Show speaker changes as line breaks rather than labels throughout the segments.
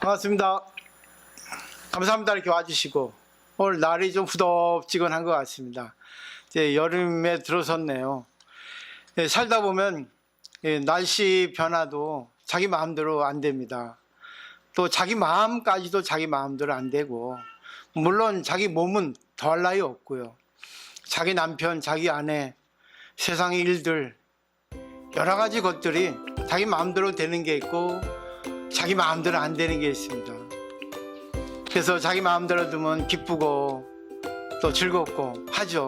반갑습니다. 감사합니다. 이렇게 와주시고 오늘 날이 좀 후덥지근한 것 같습니다. 이제 여름에 들어섰네요. 살다 보면 날씨 변화도 자기 마음대로 안 됩니다. 또 자기 마음까지도 자기 마음대로 안 되고, 물론 자기 몸은 더할 나위 없고요. 자기 남편, 자기 아내, 세상의 일들, 여러 가지 것들이 자기 마음대로 되는 게 있고 자기 마음대로 안 되는 게 있습니다. 그래서 자기 마음대로 두면 기쁘고 또 즐겁고 하죠.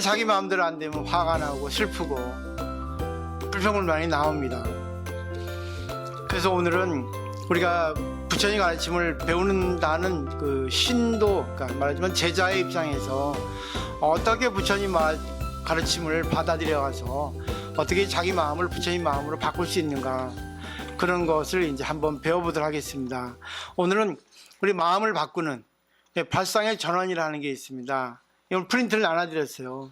자기 마음대로 안 되면 화가 나고 슬프고 불평불만이 나옵니다. 그래서 오늘은 우리가 부처님 가르침을 배우는다는 그 신도, 그러니까 말하자면 제자의 입장에서 어떻게 부처님 가르침을 받아들여 가서 어떻게 자기 마음을 부처님 마음으로 바꿀 수 있는가, 그런 것을 이제 한번 배워보도록 하겠습니다. 오늘은 우리 마음을 바꾸는 발상의 전환이라는 게 있습니다. 이건 프린트를 나눠드렸어요.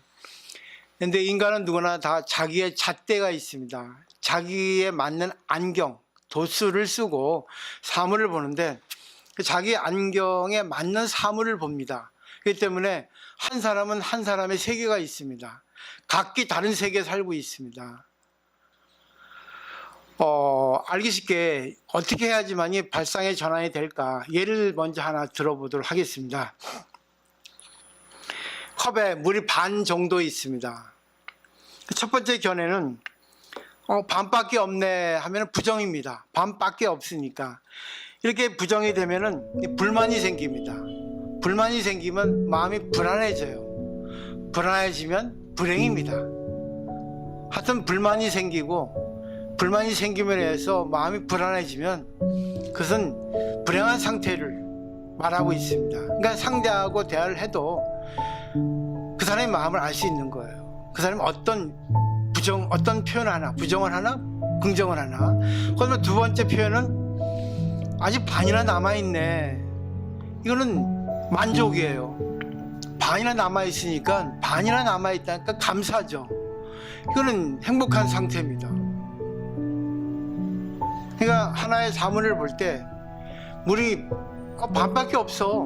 근데 인간은 누구나 다 자기의 잣대가 있습니다. 자기에 맞는 안경, 도수를 쓰고 사물을 보는데 그 자기 안경에 맞는 사물을 봅니다. 그렇기 때문에 한 사람은 한 사람의 세계가 있습니다. 각기 다른 세계에 살고 있습니다. 알기 쉽게 어떻게 해야지만이 발상의 전환이 될까, 예를 먼저 하나 들어보도록 하겠습니다. 컵에 물이 반 정도 있습니다. 첫 번째 견해는 반밖에 없네 하면 부정입니다. 반밖에 없으니까. 이렇게 부정이 되면은 불만이 생깁니다. 불만이 생기면 마음이 불안해져요. 불안해지면 불행입니다. 하여튼 불만이 생기고, 불만이 생기면 해서 마음이 불안해지면 그것은 불행한 상태를 말하고 있습니다. 그러니까 상대하고 대화를 해도 그 사람의 마음을 알 수 있는 거예요. 그 사람이 어떤 표현 하나, 부정을 하나, 긍정을 하나. 그러면 두 번째 표현은 아직 반이나 남아있네. 이거는 만족이에요. 반이나 남아있으니까, 반이나 남아있다니까 감사죠. 이거는 행복한 상태입니다. 그러니까 하나의 사물을 볼 때 물이 반밖에 없어,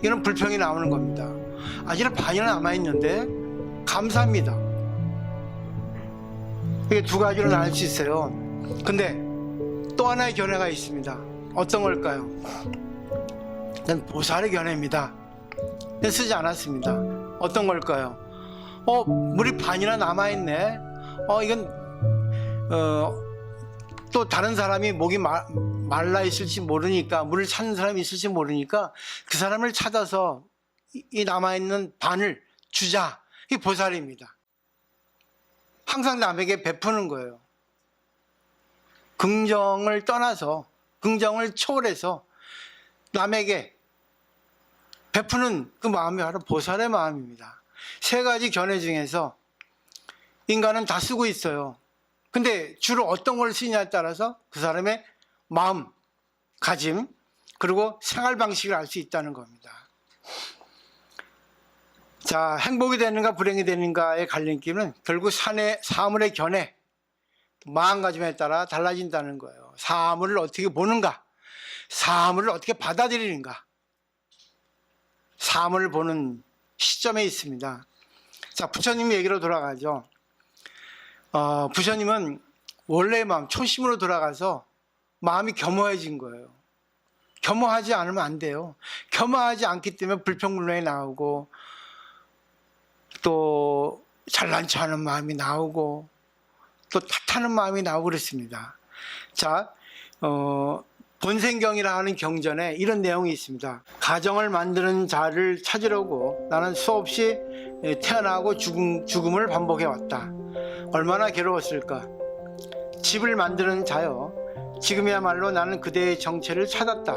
이거는 불평이 나오는 겁니다. 아직 반이나 남아있는데 감사합니다. 이게 두 가지로 나눌 수 있어요. 근데 또 하나의 견해가 있습니다. 어떤 걸까요? 난 보살의 견해입니다. 쓰지 않았습니다. 어떤 걸까요? 물이 반이나 남아있네. 이건 또 다른 사람이 목이 말라 있을지 모르니까, 물을 찾는 사람이 있을지 모르니까 그 사람을 찾아서 이 남아있는 반을 주자. 이게 보살입니다. 항상 남에게 베푸는 거예요. 긍정을 떠나서, 긍정을 초월해서 남에게 베푸는 그 마음이 바로 보살의 마음입니다. 세 가지 견해 중에서 인간은 다 쓰고 있어요. 근데 주로 어떤 걸 쓰냐에 따라서 그 사람의 마음, 가짐, 그리고 생활 방식을 알 수 있다는 겁니다. 자, 행복이 되는가 불행이 되는가의 갈림길은 결국 사물의 견해, 마음가짐에 따라 달라진다는 거예요. 사물을 어떻게 보는가, 사물을 어떻게 받아들이는가, 사물을 보는 시점에 있습니다. 자, 부처님 얘기로 돌아가죠. 부처님은 원래의 마음, 초심으로 돌아가서 마음이 겸허해진 거예요. 겸허하지 않으면 안 돼요. 겸허하지 않기 때문에 불평불만이 나오고, 또 잘난 척하는 마음이 나오고, 또 탓하는 마음이 나오고 그렇습니다. 자, 본생경이라 하는 경전에 이런 내용이 있습니다. 가정을 만드는 자를 찾으려고 나는 수없이 태어나고 죽음을 반복해 왔다. 얼마나 괴로웠을까. 집을 만드는 자여, 지금이야말로 나는 그대의 정체를 찾았다.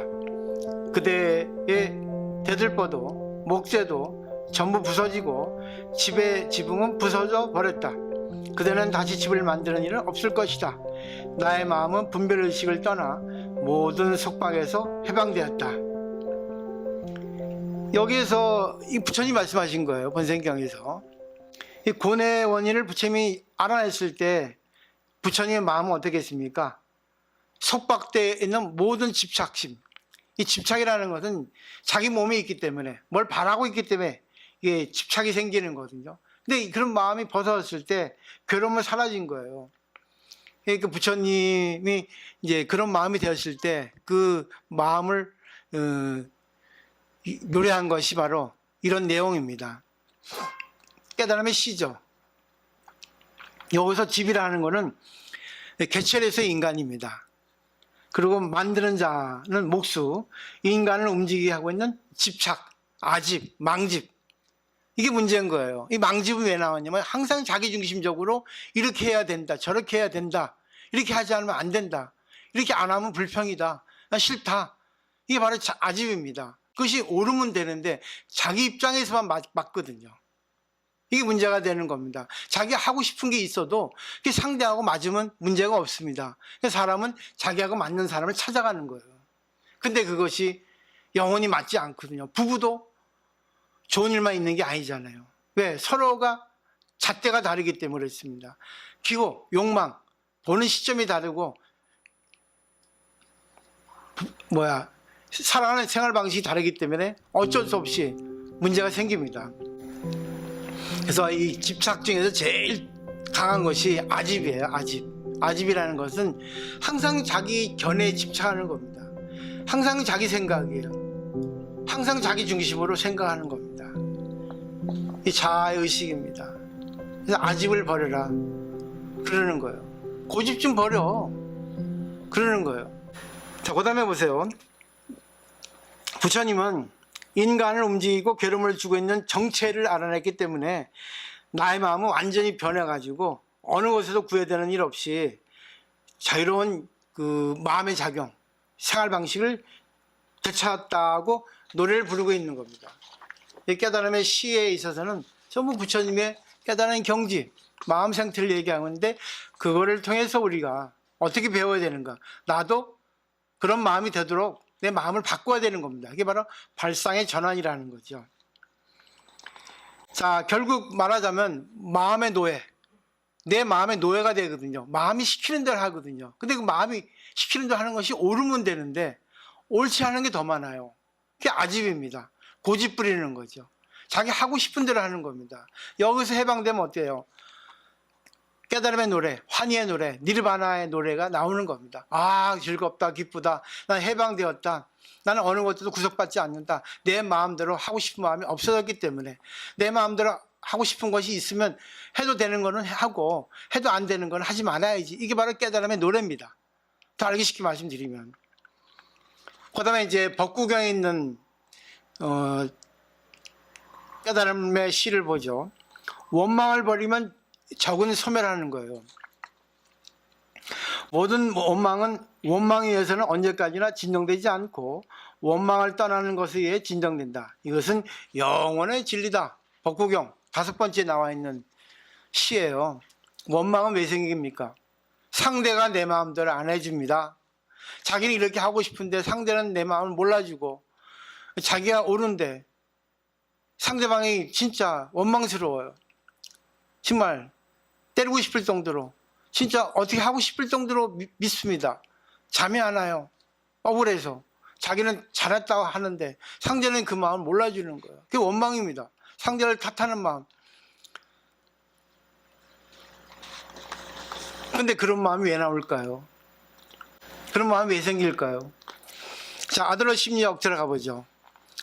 그대의 대들보도 목재도 전부 부서지고 집의 지붕은 부서져 버렸다. 그대는 다시 집을 만드는 일은 없을 것이다. 나의 마음은 분별의식을 떠나 모든 속박에서 해방되었다. 여기에서 이 부처님 말씀하신 거예요. 본생경에서 이 고뇌의 원인을 부처님이 알아냈을 때 부처님의 마음은 어떻겠습니까? 속박되어 있는 모든 집착심, 이 집착이라는 것은 자기 몸에 있기 때문에, 뭘 바라고 있기 때문에 이게 집착이 생기는 거거든요. 근데 그런 마음이 벗어졌을 때 괴로움은 사라진 거예요. 그러니까 부처님이 이제 그런 마음이 되었을 때 그 마음을 노래한 것이 바로 이런 내용입니다. 깨달음의 시죠. 여기서 집이라는 것은 개체에서의 인간입니다. 그리고 만드는 자는 목수, 인간을 움직이게 하고 있는 집착, 아집, 망집. 이게 문제인 거예요. 이 망집은 왜 나왔냐면 항상 자기중심적으로 이렇게 해야 된다, 저렇게 해야 된다, 이렇게 하지 않으면 안 된다, 이렇게 안 하면 불평이다, 나 싫다. 이게 바로 아집입니다. 그것이 옳으면 되는데 자기 입장에서만 맞거든요. 이게 문제가 되는 겁니다. 자기 하고 싶은 게 있어도 그게 상대하고 맞으면 문제가 없습니다. 사람은 자기하고 맞는 사람을 찾아가는 거예요. 근데 그것이 영원히 맞지 않거든요. 부부도 좋은 일만 있는 게 아니잖아요. 왜? 서로가 잣대가 다르기 때문에 그렇습니다. 기호, 욕망, 보는 시점이 다르고 살아가는 생활 방식이 다르기 때문에 어쩔 수 없이 문제가 생깁니다. 그래서 이 집착 중에서 제일 강한 것이 아집이에요. 아집이라는 것은 항상 자기 견해에 집착하는 겁니다. 항상 자기 생각이에요. 항상 자기 중심으로 생각하는 겁니다. 이 자아의식입니다. 그래서 아집을 버려라 그러는 거예요. 고집 좀 버려 그러는 거예요. 자, 그 다음에 보세요. 부처님은 인간을 움직이고 괴로움을 주고 있는 정체를 알아냈기 때문에 나의 마음은 완전히 변해가지고 어느 곳에서 구애되는 일 없이 자유로운 그 마음의 작용, 생활 방식을 되찾았다고 노래를 부르고 있는 겁니다. 이 깨달음의 시에 있어서는 전부 부처님의 깨달은 경지, 마음 상태를 얘기하는데 그거를 통해서 우리가 어떻게 배워야 되는가? 나도 그런 마음이 되도록 내 마음을 바꿔야 되는 겁니다. 이게 바로 발상의 전환이라는 거죠. 자, 결국 말하자면 마음의 노예, 내 마음의 노예가 되거든요. 마음이 시키는 대로 하거든요. 근데 그 마음이 시키는 대로 하는 것이 옳으면 되는데 옳지 않은 게 더 많아요. 그게 아집입니다. 고집 부리는 거죠. 자기 하고 싶은 대로 하는 겁니다. 여기서 해방되면 어때요? 깨달음의 노래, 환희의 노래, 니르바나의 노래가 나오는 겁니다. 아, 즐겁다, 기쁘다, 난 해방되었다, 나는 어느 것도 구속받지 않는다. 내 마음대로 하고 싶은 마음이 없어졌기 때문에 내 마음대로 하고 싶은 것이 있으면 해도 되는 거는 하고 해도 안 되는 건 하지 말아야지. 이게 바로 깨달음의 노래입니다. 더 알기 쉽게 말씀드리면, 그 다음에 이제 법구경에 있는 깨달음의 시를 보죠. 원망을 버리면 적은 소멸하는 거예요. 모든 원망은 원망에 의해서는 언제까지나 진정되지 않고 원망을 떠나는 것에 의해 진정된다. 이것은 영원의 진리다. 법구경 5번째 나와 있는 시예요. 원망은 왜 생깁니까? 상대가 내 마음대로 안 해줍니다. 자기는 이렇게 하고 싶은데 상대는 내 마음을 몰라주고, 자기가 옳은데 상대방이 진짜 원망스러워요. 정말 때리고 싶을 정도로, 진짜 어떻게 하고 싶을 정도로 믿습니다. 잠이 안 와요. 억울해서. 자기는 잘했다고 하는데 상대는 그 마음을 몰라주는 거예요. 그게 원망입니다. 상대를 탓하는 마음. 근데 그런 마음이 왜 나올까요? 그런 마음이 왜 생길까요? 자, 아들러 심리학 들어가 보죠.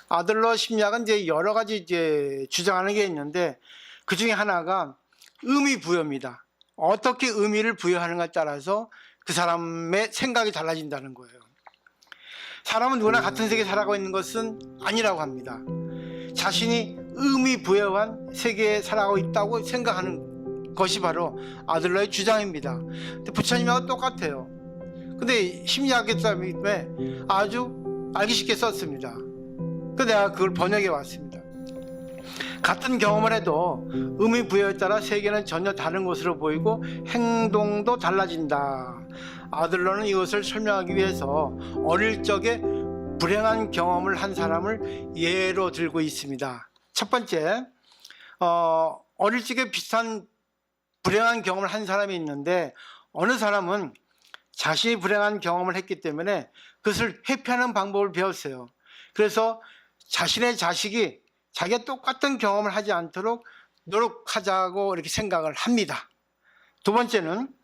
아들러 심리학은 이제 여러 가지 이제 주장하는 게 있는데 그 중에 하나가 의미 부여입니다. 어떻게 의미를 부여하는가에 따라서 그 사람의 생각이 달라진다는 거예요. 사람은 누구나 같은 세계에 살아가고 있는 것은 아니라고 합니다. 자신이 의미 부여한 세계에 살아가고 있다고 생각하는 것이 바로 아들러의 주장입니다. 근데 부처님하고 똑같아요. 근데 심리학의 때문에 아주 알기 쉽게 썼습니다. 그래서 내가 그걸 번역해 왔습니다. 같은 경험을 해도 의미 부여에 따라 세계는 전혀 다른 것으로 보이고 행동도 달라진다. 아들러는 이것을 설명하기 위해서 어릴 적에 불행한 경험을 한 사람을 예로 들고 있습니다. 첫 번째, 어릴 적에 비슷한 불행한 경험을 한 사람이 있는데 어느 사람은 자신이 불행한 경험을 했기 때문에 그것을 회피하는 방법을 배웠어요. 그래서 자신의 자식이 자기가 똑같은 경험을 하지 않도록 노력하자고 이렇게 생각을 합니다. 두 번째는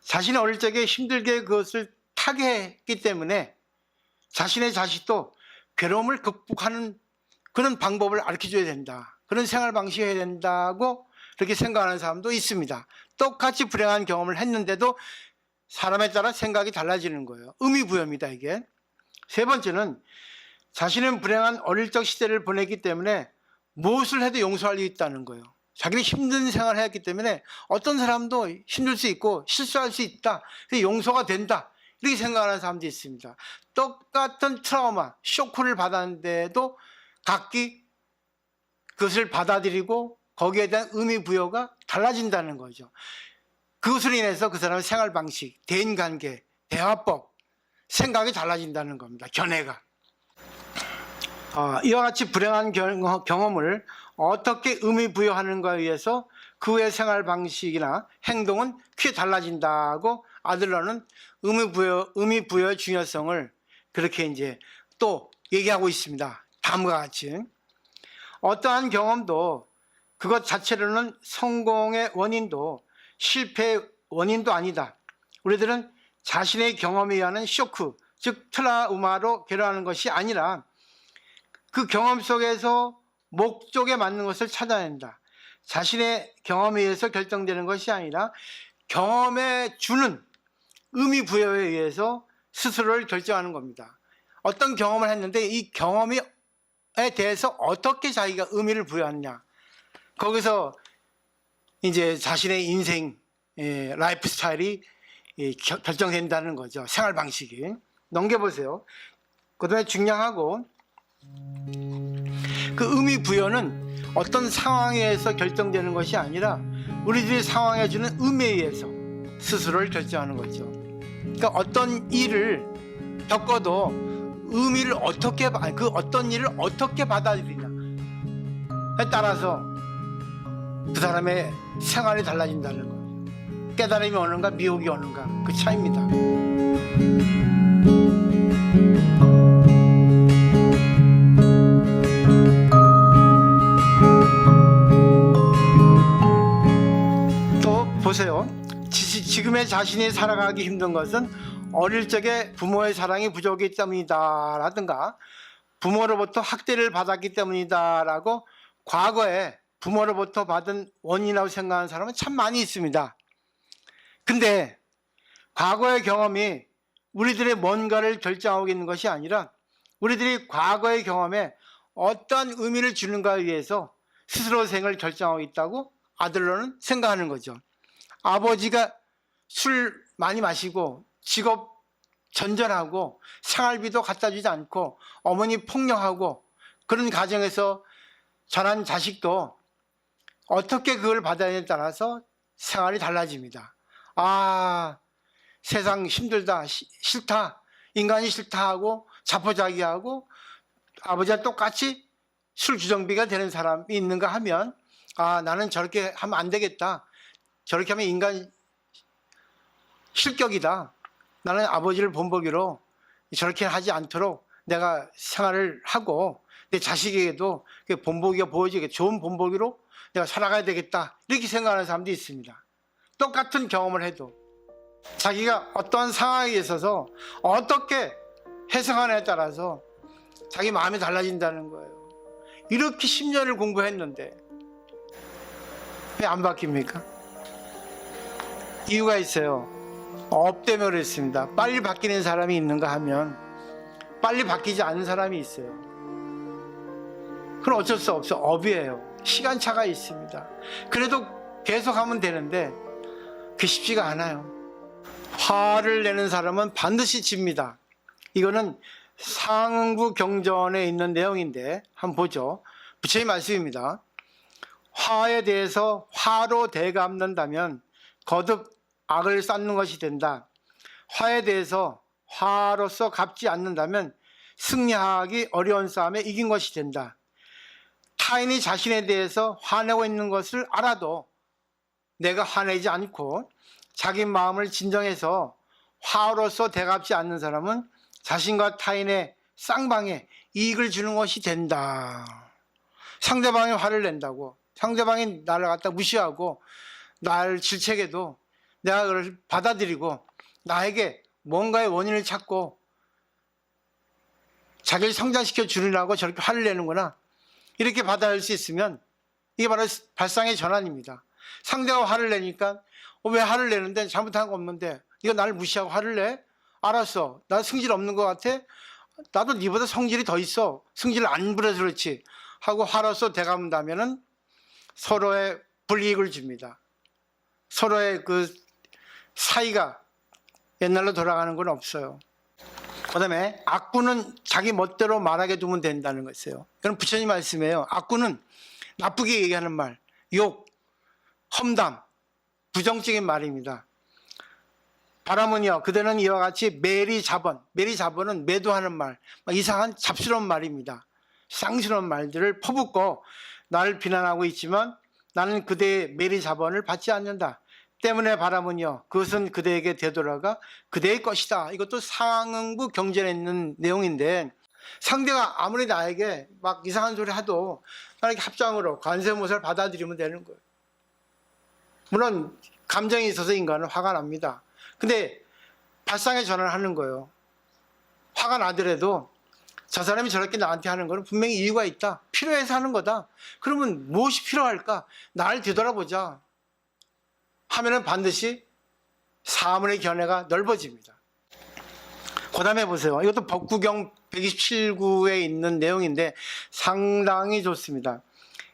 자신이 어릴 적에 힘들게 그것을 타개했기 때문에 자신의 자식도 괴로움을 극복하는 그런 방법을 가르쳐줘야 된다. 그런 생활 방식을 해야 된다고 그렇게 생각하는 사람도 있습니다. 똑같이 불행한 경험을 했는데도 사람에 따라 생각이 달라지는 거예요. 의미부여입니다, 이게. 세 번째는 자신은 불행한 어릴 적 시대를 보냈기 때문에 무엇을 해도 용서할 수 있다는 거예요. 자기는 힘든 생활을 했기 때문에 어떤 사람도 힘들 수 있고 실수할 수 있다. 용서가 된다. 이렇게 생각하는 사람도 있습니다. 똑같은 트라우마, 쇼크를 받았는데도 각기 그것을 받아들이고 거기에 대한 의미 부여가 달라진다는 거죠. 그것으로 인해서 그 사람의 생활 방식, 대인관계, 대화법, 생각이 달라진다는 겁니다. 견해가. 이와 같이 불행한 경험을 어떻게 의미 부여하는가에 의해서 그의 생활 방식이나 행동은 크게 달라진다고 아들러는 의미 부여의 중요성을 그렇게 이제 또 얘기하고 있습니다. 다음과 같이 어떠한 경험도 그것 자체로는 성공의 원인도 실패의 원인도 아니다. 우리들은 자신의 경험에 의한 쇼크, 즉 트라우마로 괴로워하는 것이 아니라 그 경험 속에서 목적에 맞는 것을 찾아낸다. 자신의 경험에 의해서 결정되는 것이 아니라 경험에 주는 의미 부여에 의해서 스스로를 결정하는 겁니다. 어떤 경험을 했는데 이 경험에 대해서 어떻게 자기가 의미를 부여하느냐. 거기서 이제 자신의 인생, 라이프 스타일이 결정된다는 거죠. 생활 방식이. 넘겨보세요. 그 다음에 중요하고 그 의미 부여는 어떤 상황에서 결정되는 것이 아니라 우리들이 상황에 주는 의미에 의해서 스스로를 결정하는 거죠. 그러니까 어떤 일을 겪어도 의미를 그 어떤 일을 어떻게 받아들이냐에 따라서 그 사람의 생활이 달라진다는 거예요. 깨달음이 오는가 미혹이 오는가 그 차이입니다. 또 보세요. 지금의 자신이 살아가기 힘든 것은 어릴 적에 부모의 사랑이 부족했기 때문이다 라든가 부모로부터 학대를 받았기 때문이다 라고 과거에 부모로부터 받은 원인이라고 생각하는 사람은 참 많이 있습니다. 근데 과거의 경험이 우리들의 뭔가를 결정하고 있는 것이 아니라 우리들이 과거의 경험에 어떠한 의미를 주는가에 의해서 스스로 생을 결정하고 있다고 아들로는 생각하는 거죠. 아버지가 술 많이 마시고 직업 전전하고 생활비도 갖다 주지 않고 어머니 폭력하고 그런 가정에서 자란 자식도 어떻게 그걸 받아야에 따라서 생활이 달라집니다. 세상 힘들다, 싫다, 인간이 싫다 하고 자포자기하고 아버지와 똑같이 술 주정비가 되는 사람이 있는가 하면 나는 저렇게 하면 안 되겠다. 저렇게 하면 인간 실격이다. 나는 아버지를 본보기로 저렇게 하지 않도록 내가 생활을 하고 내 자식에게도 본보기가 보여지게 좋은 본보기로 내가 살아가야 되겠다. 이렇게 생각하는 사람도 있습니다. 똑같은 경험을 해도 자기가 어떠한 상황에 있어서 어떻게 해석하느냐에 따라서 자기 마음이 달라진다는 거예요. 이렇게 10년을 공부했는데 왜 안 바뀝니까? 이유가 있어요. 업 때문에 그랬습니다. 빨리 바뀌는 사람이 있는가 하면 빨리 바뀌지 않는 사람이 있어요. 그건 어쩔 수 없어. 업이에요. 시간차가 있습니다. 그래도 계속하면 되는데 그게 쉽지가 않아요. 화를 내는 사람은 반드시 집니다. 이거는 상응부 경전에 있는 내용인데 한번 보죠. 부처님 말씀입니다. 화에 대해서 화로 되갚는다면 거듭 악을 쌓는 것이 된다. 화에 대해서 화로서 갚지 않는다면 승리하기 어려운 싸움에 이긴 것이 된다. 타인이 자신에 대해서 화내고 있는 것을 알아도 내가 화내지 않고 자기 마음을 진정해서 화로서 대갚지 않는 사람은 자신과 타인의 쌍방에 이익을 주는 것이 된다. 상대방이 화를 낸다고, 상대방이 나를 갖다 무시하고 날 질책해도 내가 그걸 받아들이고 나에게 뭔가의 원인을 찾고 자기를 성장시켜 주려고 저렇게 화를 내는구나, 이렇게 받아들일 수 있으면 이게 바로 발상의 전환입니다. 상대가 화를 내니까 왜 화를 내는데, 잘못한 거 없는데 이거 나를 무시하고 화를 내? 알았어, 나 성질 없는 것 같아? 나도 네보다 성질이 더 있어, 성질을 안 부려서 그렇지 하고 화로서 대감다면은 서로의 불이익을 줍니다. 서로의 그 사이가 옛날로 돌아가는 건 없어요. 그 다음에 악구는 자기 멋대로 말하게 두면 된다는 것이에요. 이건 부처님 말씀이에요. 악구는 나쁘게 얘기하는 말, 욕, 험담, 부정적인 말입니다. 바람은요, 그대는 이와 같이 매리자번, 매리자번은 매도하는 말, 이상한 잡스러운 말입니다. 쌍스러운 말들을 퍼붓고 나를 비난하고 있지만 나는 그대의 매리자번을 받지 않는다. 때문에 바람은요, 그것은 그대에게 되돌아가 그대의 것이다. 이것도 상응부 경전에 있는 내용인데, 상대가 아무리 나에게 막 이상한 소리 해도 나에게 합장으로 관세음보살을 받아들이면 되는 거예요. 물론 감정이 있어서 인간은 화가 납니다. 근데 발상의 전환을 하는 거예요. 화가 나더라도 저 사람이 저렇게 나한테 하는 거는 분명히 이유가 있다, 필요해서 하는 거다. 그러면 무엇이 필요할까? 나를 되돌아보자 하면은 반드시 사물의 견해가 넓어집니다. 그 다음에 보세요. 이것도 법구경 127구에 있는 내용인데 상당히 좋습니다.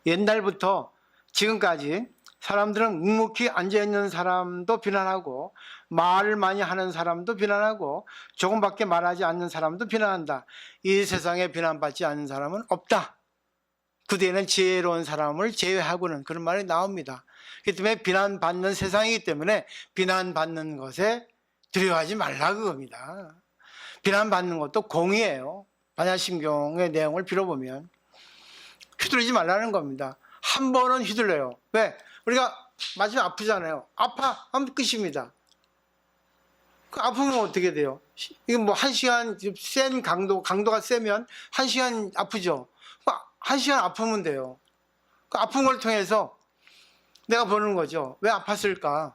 옛날부터 지금까지 사람들은 묵묵히 앉아있는 사람도 비난하고 말을 많이 하는 사람도 비난하고 조금밖에 말하지 않는 사람도 비난한다. 이 세상에 비난받지 않는 사람은 없다. 그 뒤에는 지혜로운 사람을 제외하고는, 그런 말이 나옵니다. 그렇기 때문에 비난받는 세상이기 때문에 비난받는 것에 두려워하지 말라 그겁니다. 비난받는 것도 공이에요. 반야심경의 내용을 빌어보면 휘둘리지 말라는 겁니다. 한 번은 휘둘려요. 왜? 우리가 맞으면 아프잖아요. 아파 하면 끝입니다. 그 아프면 어떻게 돼요? 이건 뭐 1시간 센 강도가 세면 1시간 아프죠. 1시간 아프면 돼요. 그 아픈 걸 통해서 내가 보는 거죠. 왜 아팠을까?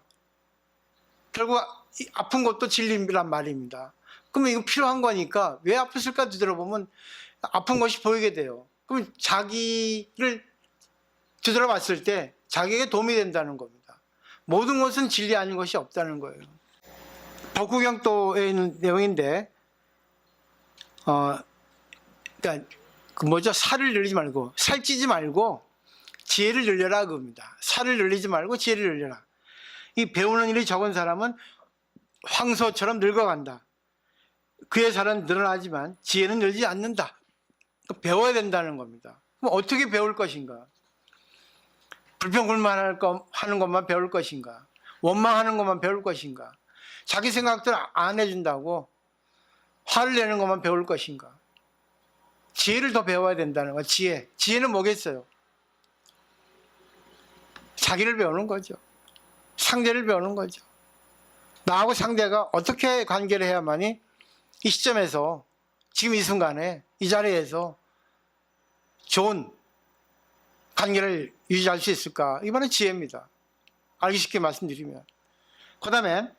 결국 아픈 것도 진리란 말입니다. 그러면 이거 필요한 거니까 왜 아팠을까 뒤돌아보면 아픈 것이 보이게 돼요. 그럼 자기를 뒤돌아봤을 때 자기에게 도움이 된다는 겁니다. 모든 것은 진리 아닌 것이 없다는 거예요. 법구경도에 있는 내용인데, 그러니까 살을 늘리지 말고, 살찌지 말고 지혜를 늘려라 그겁니다. 살을 늘리지 말고 지혜를 늘려라. 이 배우는 일이 적은 사람은 황소처럼 늙어간다. 그의 살은 늘어나지만 지혜는 늘지 않는다. 배워야 된다는 겁니다. 그럼 어떻게 배울 것인가? 불평불만하는 것만 배울 것인가? 원망하는 것만 배울 것인가? 자기 생각들 안 해준다고 화를 내는 것만 배울 것인가? 지혜를 더 배워야 된다는 거야. 지혜는 뭐겠어요? 자기를 배우는 거죠. 상대를 배우는 거죠. 나하고 상대가 어떻게 관계를 해야만이 이 시점에서, 지금 이 순간에 이 자리에서 좋은 관계를 유지할 수 있을까? 이게 바로 지혜입니다. 알기 쉽게 말씀드리면. 그 다음에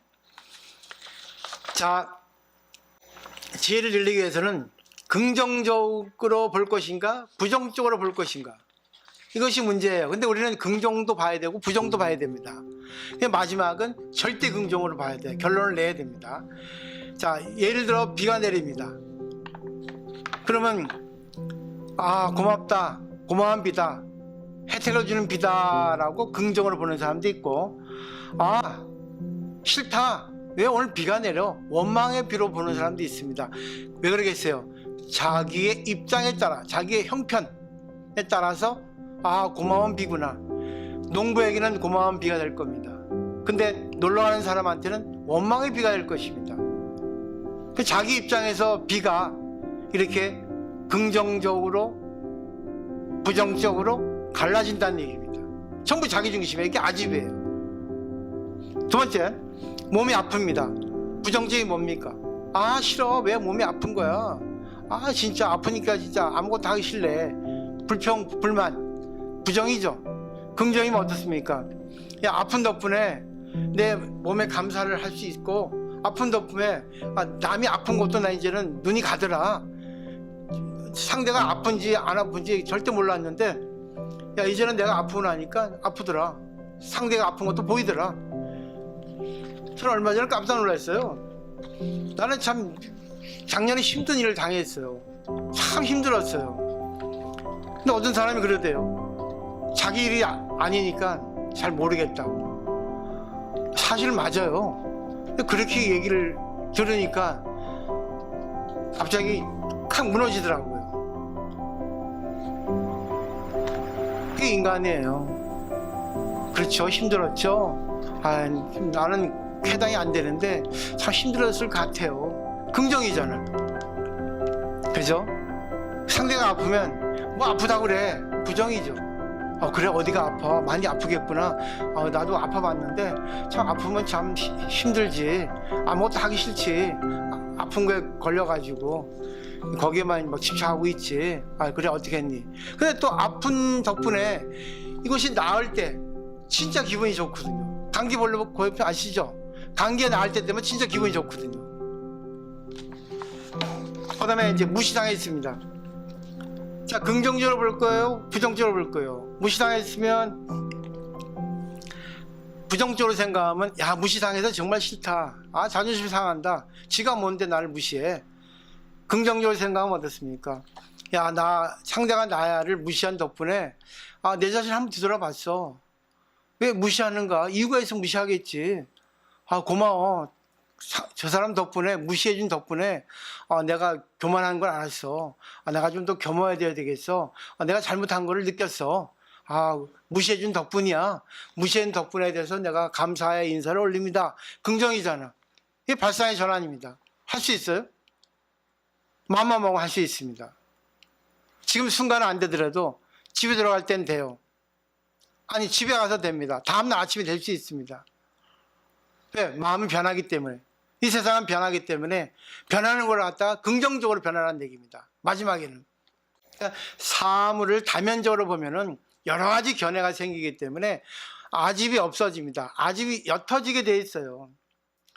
지혜를 늘리기 위해서는 긍정적으로 볼 것인가 부정적으로 볼 것인가, 이것이 문제예요. 근데 우리는 긍정도 봐야 되고 부정도 봐야 됩니다. 마지막은 절대 긍정으로 봐야 돼요. 결론을 내야 됩니다. 예를 들어 비가 내립니다. 그러면 고맙다, 고마운 비다, 혜택을 주는 비다라고 긍정으로 보는 사람도 있고, 싫다, 왜 오늘 비가 내려, 원망의 비로 보는 사람도 있습니다. 왜 그러겠어요? 자기의 입장에 따라, 자기의 형편에 따라서 고마운 비구나, 농부에게는 고마운 비가 될 겁니다. 근데 놀러가는 사람한테는 원망의 비가 될 것입니다. 자기 입장에서 비가 이렇게 긍정적으로 부정적으로 갈라진다는 얘기입니다. 전부 자기 중심에, 이게 아집이에요. 두 번째, 몸이 아픕니다. 부정적이 뭡니까? 아 싫어. 왜 몸이 아픈 거야? 아 진짜 아프니까 진짜 아무것도 하기 싫네. 불평 불만 부정이죠. 긍정이면 어떻습니까? 야 아픈 덕분에 내 몸에 감사를 할 수 있고, 아픈 덕분에 남이 아픈 것도 나 이제는 눈이 가더라. 상대가 아픈지 안 아픈지 절대 몰랐는데 야 이제는 내가 아프고 나니까 아프더라. 상대가 아픈 것도 보이더라. 저는 얼마 전에 깜짝 놀랐어요. 나는 참 작년에 힘든 일을 당했어요. 참 힘들었어요. 근데 어떤 사람이 그러대요. 자기 일이 아니니까 잘 모르겠다고. 사실 맞아요. 근데 그렇게 얘기를 들으니까 갑자기 칵 무너지더라고요. 그게 인간이에요. 그렇죠. 힘들었죠. 나는 해당이 안 되는데 참 힘들었을 것 같아요. 긍정이잖아. 그죠? 상대가 아프면 뭐 아프다고 그래. 부정이죠. 그래 어디가 아파? 많이 아프겠구나. 나도 아파봤는데 참 아프면 참 힘들지. 아무것도 하기 싫지. 아픈 거에 걸려가지고 거기에만 막 집착하고 있지. 그래 어떻게 했니? 근데 또 아픈 덕분에 이것이 나을 때 진짜 기분이 좋거든요. 감기 걸리면 아시죠? 감기에 나을 때 되면 진짜 기분이 좋거든요. 그 다음에 이제 무시당했습니다. 자, 긍정적으로 볼 거예요? 부정적으로 볼 거예요? 무시당했으면 부정적으로 생각하면 야 무시당해서 정말 싫다. 자존심 상한다. 지가 뭔데 나를 무시해. 긍정적으로 생각하면 어떻습니까? 야 나 상대가 나를 무시한 덕분에 내 자신 한번 뒤돌아봤어. 왜 무시하는가? 이유가 있으면 무시하겠지. 고마워. 저 사람 덕분에, 무시해준 덕분에 내가 교만한 걸 알았어. 내가 좀 더 겸허해야 되겠어. 내가 잘못한 거를 느꼈어. 무시해준 덕분이야. 무시한 덕분에 대해서 내가 감사의 인사를 올립니다. 긍정이잖아. 이게 발상의 전환입니다. 할 수 있어요? 마음만 먹으면 할 수 있습니다. 지금 순간은 안 되더라도 집에 들어갈 땐 돼요. 집에 가서 됩니다. 다음날 아침에 될 수 있습니다. 왜? 마음이 변하기 때문에. 이 세상은 변하기 때문에 변하는 걸 갖다가 긍정적으로 변하라는 얘기입니다. 마지막에는. 그러니까 사물을 다면적으로 보면은 여러 가지 견해가 생기기 때문에 아집이 없어집니다. 아집이 옅어지게 돼 있어요.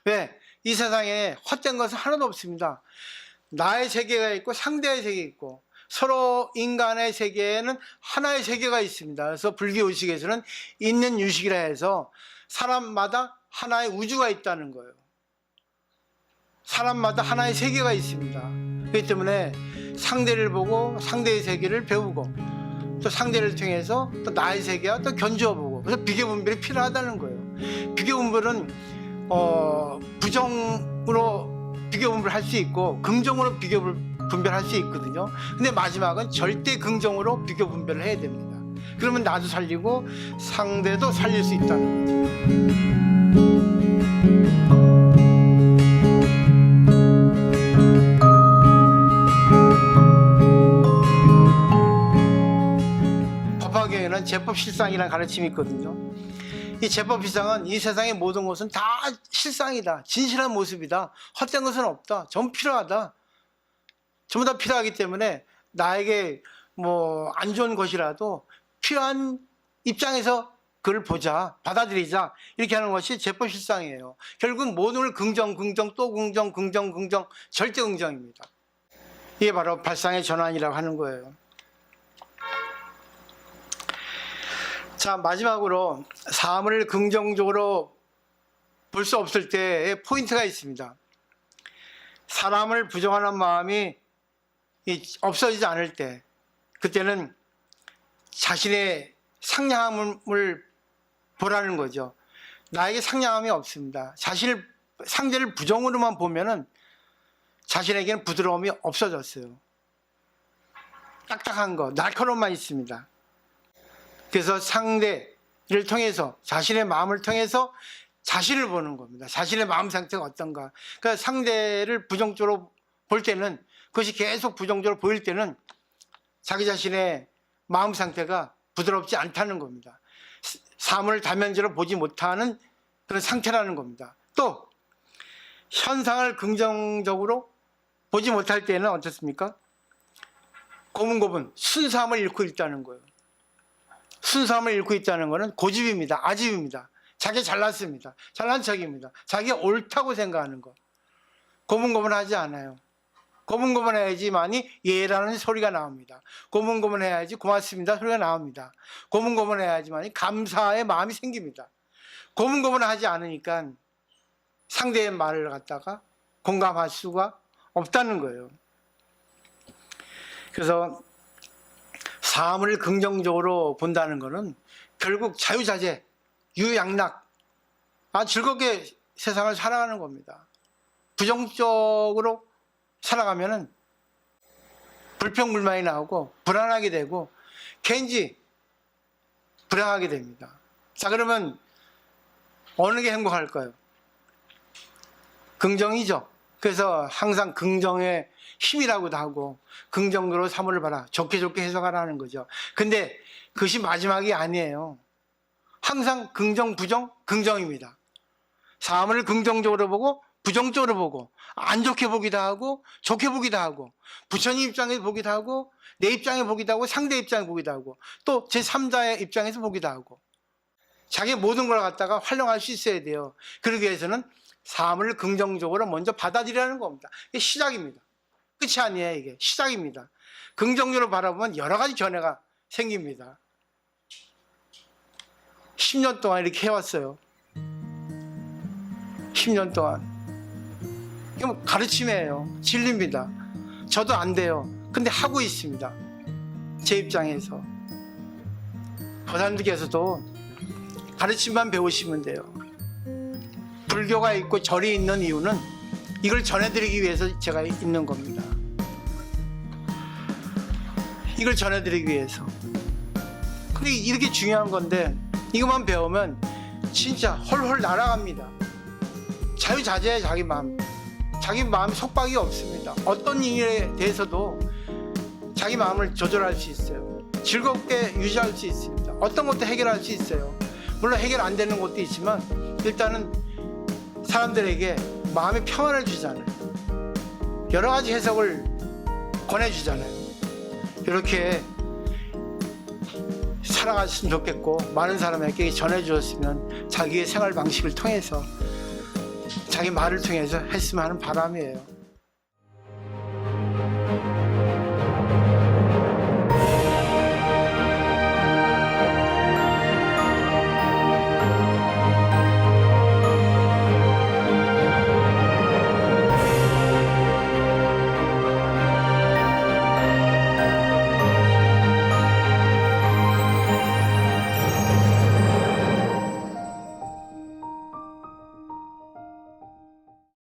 왜? 이 세상에 헛된 것은 하나도 없습니다. 나의 세계가 있고 상대의 세계가 있고 서로 인간의 세계에는 하나의 세계가 있습니다. 그래서 불교 의식에서는 있는 유식이라 해서 사람마다 하나의 우주가 있다는 거예요. 사람마다 하나의 세계가 있습니다. 그렇기 때문에 상대를 보고 상대의 세계를 배우고 또 상대를 통해서 또 나의 세계와 또 견주어 보고, 그래서 비교 분별이 필요하다는 거예요. 비교 분별은 부정으로 비교 분별할 수 있고 긍정으로 비교 분별할 수 있거든요. 근데 마지막은 절대 긍정으로 비교 분별을 해야 됩니다. 그러면 나도 살리고 상대도 살릴 수 있다는 거죠. 법화경에는 제법실상이라는 가르침이 있거든요. 이 제법실상은 이 세상의 모든 것은 다 실상이다. 진실한 모습이다. 헛된 것은 없다. 전부 필요하다. 전부 다 필요하기 때문에 나에게 뭐 안 좋은 것이라도 필요한 입장에서 그걸 보자, 받아들이자, 이렇게 하는 것이 제법실상이에요. 결국 모든 걸 긍정, 또 긍정, 절대 긍정입니다. 이게 바로 발상의 전환이라고 하는 거예요. 자, 마지막으로 사물을 긍정적으로 볼 수 없을 때의 포인트가 있습니다. 사람을 부정하는 마음이 없어지지 않을 때, 그때는 자신의 상냥함을 보라는 거죠. 나에게 상냥함이 없습니다. 상대를 부정으로만 보면은 자신에게는 부드러움이 없어졌어요. 딱딱한 거, 날카로움만 있습니다. 그래서 상대를 통해서, 자신의 마음을 통해서 자신을 보는 겁니다. 자신의 마음 상태가 어떤가. 그러니까 상대를 부정적으로 볼 때는, 그것이 계속 부정적으로 보일 때는 자기 자신의 마음 상태가 부드럽지 않다는 겁니다. 사물을 다면적으로 보지 못하는 그런 상태라는 겁니다. 또 현상을 긍정적으로 보지 못할 때는 어떻습니까? 고분고분 순수함을 잃고 있다는 거예요. 순수함을 잃고 있다는 것은 고집입니다. 아집입니다. 자기 잘났습니다. 잘난 척입니다. 자기가 옳다고 생각하는 거. 고분고분하지 않아요. 고분고분해야지만이 예라는 소리가 나옵니다. 고분고분해야지 고맙습니다 소리가 나옵니다. 고분고분해야지만이 감사의 마음이 생깁니다. 고분고분하지 않으니까 상대의 말을 갖다가 공감할 수가 없다는 거예요. 그래서 삶을 긍정적으로 본다는 것은 결국 자유자재, 유양락, 즐겁게 세상을 살아가는 겁니다. 부정적으로 살아가면은 불평불만이 나오고 불안하게 되고 괜히 불행하게 됩니다. 자, 그러면 어느 게 행복할까요? 긍정이죠. 그래서 항상 긍정의 힘이라고도 하고 긍정으로 사물을 봐라, 좋게 해석하라는 거죠. 근데 그것이 마지막이 아니에요. 항상 긍정, 부정, 긍정입니다. 삶을 긍정적으로 보고 부정적으로 보고 안 좋게 보기도 하고 좋게 보기도 하고 부처님 입장에서 보기도 하고 내 입장에 보기도 하고 상대 입장에 보기도 하고 또 제3자의 입장에서 보기도 하고 자기 모든 걸 갖다가 활용할 수 있어야 돼요. 그러기 위해서는 삶을 긍정적으로 먼저 받아들이라는 겁니다. 이게 시작입니다. 끝이 아니에요. 이게 시작입니다. 긍정적으로 바라보면 여러 가지 견해가 생깁니다. 10년 동안 이렇게 해왔어요. 10년 동안. 이게 뭐 가르침이에요. 진리입니다. 저도 안 돼요. 근데 하고 있습니다. 제 입장에서. 보살님들께서도 가르침만 배우시면 돼요. 불교가 있고 절이 있는 이유는 이걸 전해드리기 위해서 제가 있는 겁니다. 이걸 전해드리기 위해서. 근데 이렇게 중요한 건데 이것만 배우면 진짜 헐헐 날아갑니다. 자유자재의 자기 마음. 자기 마음에 속박이 없습니다. 어떤 일에 대해서도 자기 마음을 조절할 수 있어요. 즐겁게 유지할 수 있습니다. 어떤 것도 해결할 수 있어요. 물론 해결 안 되는 것도 있지만 일단은 사람들에게 마음의 평안을 주잖아요. 여러 가지 해석을 권해주잖아요. 이렇게 살아갔으면 좋겠고 많은 사람에게 전해주었으면 자기의 생활 방식을 통해서 자기 말을 통해서 했으면 하는 바람이에요.